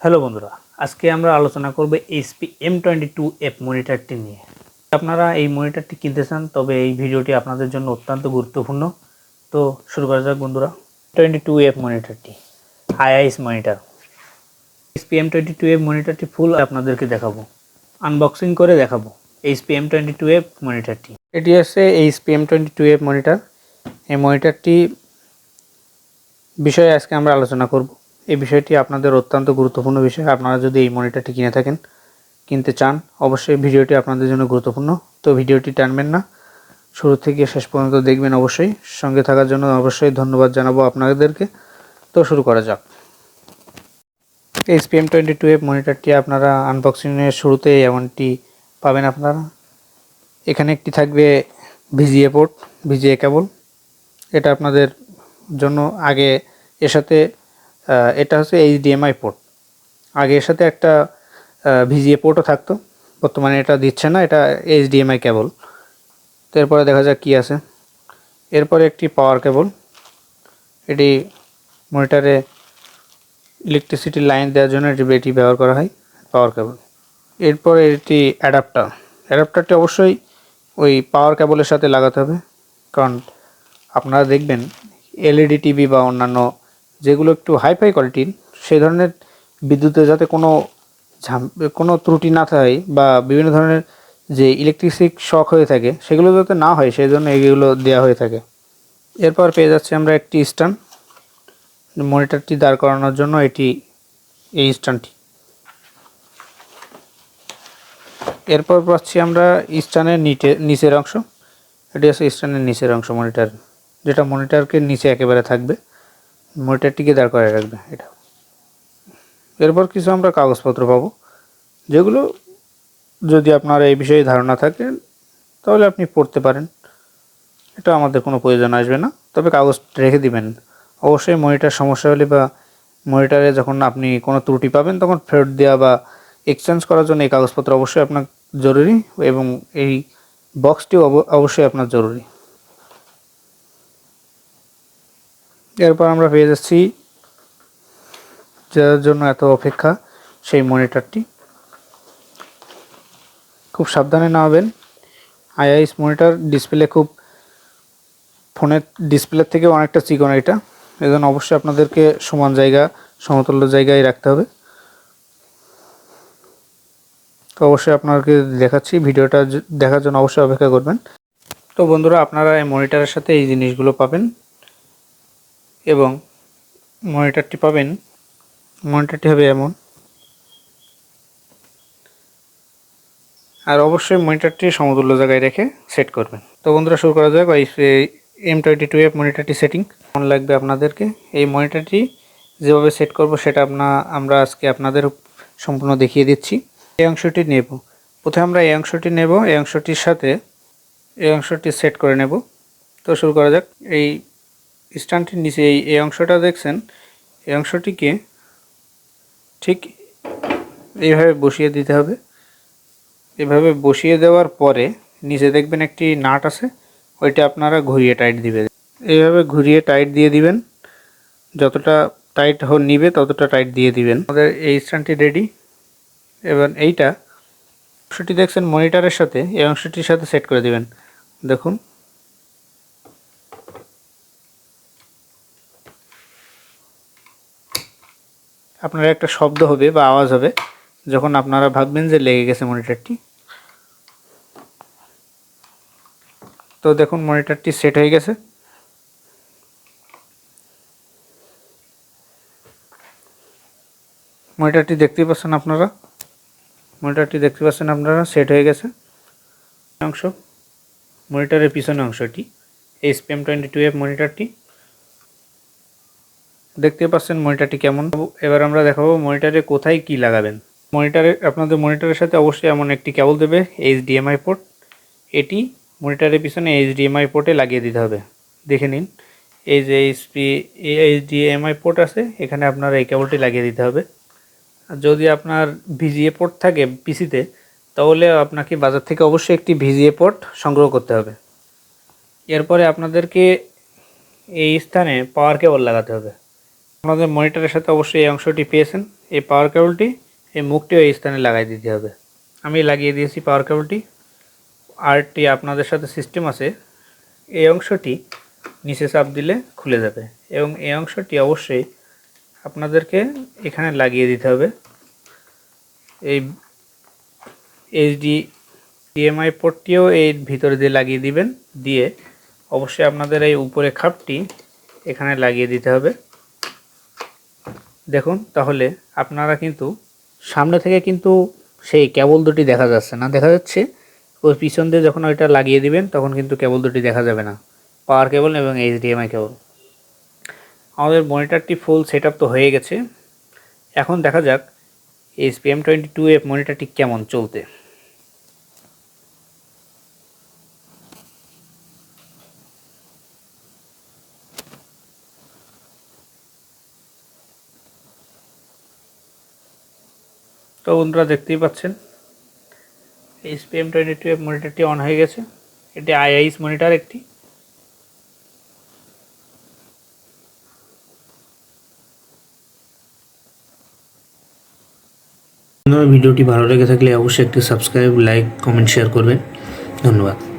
Hello বন্ধুরা, আজকে আমরা আলোচনা করব এইচপি M22F মনিটরটি নিয়ে। আপনারা এই মনিটরটি কিনতে চান তবে এই ভিডিওটি আপনাদের জন্য অত্যন্ত গুরুত্বপূর্ণ। তো শুরু করা যাক বন্ধুরা। 22F মনিটরটি আইআইএস মনিটর। এইচপি M22F মনিটরটি ফুল আপনাদেরকে দেখাবো, আনবক্সিং করে দেখাবো এইচপি M22F মনিটরটি। এটি হচ্ছে এইচপি M22F মনিটর। এই মনিটরটি বিষয়ে আজকে আমরা আলোচনা করব। এই বিষয়টি আপনাদের অত্যন্ত গুরুত্বপূর্ণ বিষয়। আপনারা যদি এই মনিটরটি কিনতে চান অবশ্যই ভিডিওটি আপনাদের জন্য গুরুত্বপূর্ণ। তো ভিডিওটি টানবেন না, শুরু থেকে শেষ পর্যন্ত দেখবেন অবশ্যই। সঙ্গে থাকার জন্য অবশ্যই ধন্যবাদ জানাবো আপনাদেরকে। তো শুরু করা যাক। এইচপি M22F মনিটরটি আপনারা আনবক্সিংয়ের শুরুতে এমনটি পাবেন। আপনারা এখানে একটি থাকবে ভিজিএ পোর্ট, ভিজিএ কেবল। এটা আপনাদের জন্য আগে এর সাথে এটা হচ্ছে এইচডিএমআই পোর্ট। আগে এর সাথে একটা ভিজিএ পোর্টও থাকতো, বর্তমানে এটা দিচ্ছে না, এটা এইচডিএমআই কেবল। তো এরপরে দেখা যাক কী আছে। এরপরে একটি পাওয়ার কেবল, এটি মনিটরে ইলেকট্রিসিটি লাইন দেওয়ার জন্য এটি ব্যবহার করা হয়, পাওয়ার কেবল। এরপরে এটি অ্যাডাপ্টারটি অবশ্যই ওই পাওয়ার কেবলের সাথে লাগাতে হবে, কারণ আপনারা দেখবেন এলইডি টিভি বা অন্যান্য যেগুলো একটু হাইফাই কোয়ালিটির সেই ধরনের বিদ্যুতে যাতে কোনো ত্রুটি না থাকে বা বিভিন্ন ধরনের যে ইলেকট্রিসিক শক হয়ে থাকে সেগুলো যাতে না হয় সেই জন্য এগুলো দেওয়া হয়ে থাকে। এরপর পেয়ে যাচ্ছি আমরা একটি স্ট্যান্ড মনিটরটি দাঁড় করানোর জন্য, এই স্ট্যান্ডটি। এরপর পাচ্ছি আমরা স্ট্যান্ডের নিচের অংশ। এটি হচ্ছে স্ট্যান্ডের নিচের অংশ মনিটর, যেটা মনিটরকে নিচে একেবারে থাকবে, মনিটরটিকে দাঁড় করায় রাখবে এটা। এরপর কিছু আমরা কাগজপত্র পাবো, যেগুলো যদি আপনার এই বিষয়ে ধারণা থাকে তাহলে আপনি পড়তে পারেন, এটা আমাদের কোনো প্রয়োজন আসবে না, তবে কাগজ রেখে দিবেন। অবশ্যই মনিটর সমস্যা হলে বা মনিটরে যখন আপনি কোনো ত্রুটি পাবেন তখন ফেরত দেওয়া বা এক্সচেঞ্জ করার জন্য এই কাগজপত্র অবশ্যই আপনার জরুরি, এবং এই বক্সটিও অবশ্যই আপনার জরুরি। এরপর আমরা পেয়ে যাচ্ছি যার জন্য এত অপেক্ষা, সেই মনিটরটি। খুব সাবধানে নামাবেন। আইআইএস মনিটর ডিসপ্লে খুব ফোনের ডিসপ্লের থেকে অনেকটা চিকন এটা, এজন্য অবশ্যই আপনাদেরকে সমতুল্য জায়গায় রাখতে হবে। তো অবশ্যই আপনাকে দেখাচ্ছি, ভিডিওটা দেখার জন্য অবশ্যই অপেক্ষা করবেন। তো বন্ধুরা, আপনারা এই মনিটরের সাথে এই জিনিসগুলো পাবেন, এবং মনিটরটি হবে এমন। আর অবশ্যই মনিটরটি সমতুল্য জায়গায় রেখে সেট করবেন। তো বন্ধুরা, শুরু করা যাক M22F মনিটরটি সেটিং। কেমন লাগবে আপনাদেরকে এই মনিটরটি যেভাবে সেট করব সেটা আমরা আজকে আপনাদের সম্পূর্ণ দেখিয়ে দিচ্ছি। এই অংশটি নেব, প্রথমে আমরা এই অংশটি নেব, এই অংশটির সাথে এই অংশটি সেট করে নেব। তো শুরু করা যাক। এই স্ট্যান্ডটির নিচে এই অংশটা দেখছেন, এই অংশটিকে ঠিক এইভাবে বসিয়ে দিতে হবে। এভাবে বসিয়ে দেওয়ার পরে নিচে দেখবেন একটি নাট আছে, ওইটা আপনারা ঘুরিয়ে টাইট দিবেন। এইভাবে ঘুরিয়ে টাইট দিয়ে দিবেন, যতটা টাইট নিবে ততটা টাইট দিয়ে দিবেন। আমাদের এই স্ট্যান্ডটি রেডি। এবার এইটা অংশটি দেখছেন মনিটরের সাথে এই অংশটির সাথে সেট করে দিবেন। দেখুন, আপনার একটা শব্দ হবে বা আওয়াজ হবে যখন আপনারা ভাববেন যে লেগে গেছে মনিটরটি। তো দেখুন মনিটরটি সেট হয়ে গেছে। মনিটরটি দেখতে পাচ্ছেন আপনারা সেট হয়ে গেছে। অংশ মনিটরের পিছনে অংশটি এইচপি M22F মনিটরটি দেখতে পাচ্ছেন মনিটরটি কেমন। এবার আমরা দেখাবো মনিটরে কোথায় কি লাগাবেন। আপনাদের মনিটরের সাথে অবশ্যই এমন একটি কেবল দেবে, এইচডিএমআই পোর্ট। এটি মনিটরের পিছনে এইচডিএমআই পোর্টে লাগিয়ে দিতে হবে। দেখে নিন, এই যে এইচডিএমআই পোর্ট আছে, এখানে আপনারা এই কেবলটি লাগিয়ে দিতে হবে। যদি আপনার ভিজিএ পোর্ট থাকে পিসিতে, তাহলে আপনাকে বাজার থেকে অবশ্যই একটি ভিজিএ পোর্ট সংগ্রহ করতে হবে। এরপরে আপনাদেরকে এই স্থানে পাওয়ার কেবল লাগাতে হবে। আপনাদের মনিটরের সাথে অবশ্যই এই অংশটি পেয়েছেন, এই পাওয়ার কেবলটি এই মুখটিও এই স্থানে লাগাই দিতে হবে। আমি লাগিয়ে দিয়েছি পাওয়ার কেবলটি। আরেকটি আপনাদের সাথে সিস্টেম আছে, এই অংশটি নিচে চাপ দিলে খুলে যাবে এবং এই অংশটি অবশ্যই আপনাদেরকে এখানে লাগিয়ে দিতে হবে। এই HDMI পোর্টটিও এর ভিতরে দিয়ে লাগিয়ে দিবেন, দিয়ে অবশ্যই আপনাদের এই উপরে খাপটি এখানে লাগিয়ে দিতে হবে। দেখুন, তাহলে আপনারা কিন্তু সামনে থেকে কিন্তু সেই কেবল দুটি দেখা যাচ্ছে না, দেখা যাচ্ছে ওই পিছন দিয়ে যখন ওইটা লাগিয়ে দিবেন তখন কিন্তু কেবল দুটি দেখা যাবে না, পাওয়ার কেবল এবং HDMI কেবল। আমাদের মনিটরটি ফুল সেট আপ তো হয়ে গেছে। এখন দেখা যাক HP M22F মনিটরটি কেমন চলতে। তো বন্ধুরা দেখতেই পাচ্ছেন HP M22F মনিটরটি অন হয়ে গেছে। এটি IIS মনিটর একটি। ভিডিওটি ভালো লেগে থাকলে অবশ্যই একটি সাবস্ক্রাইব, লাইক, কমেন্ট, শেয়ার করবেন। ধন্যবাদ।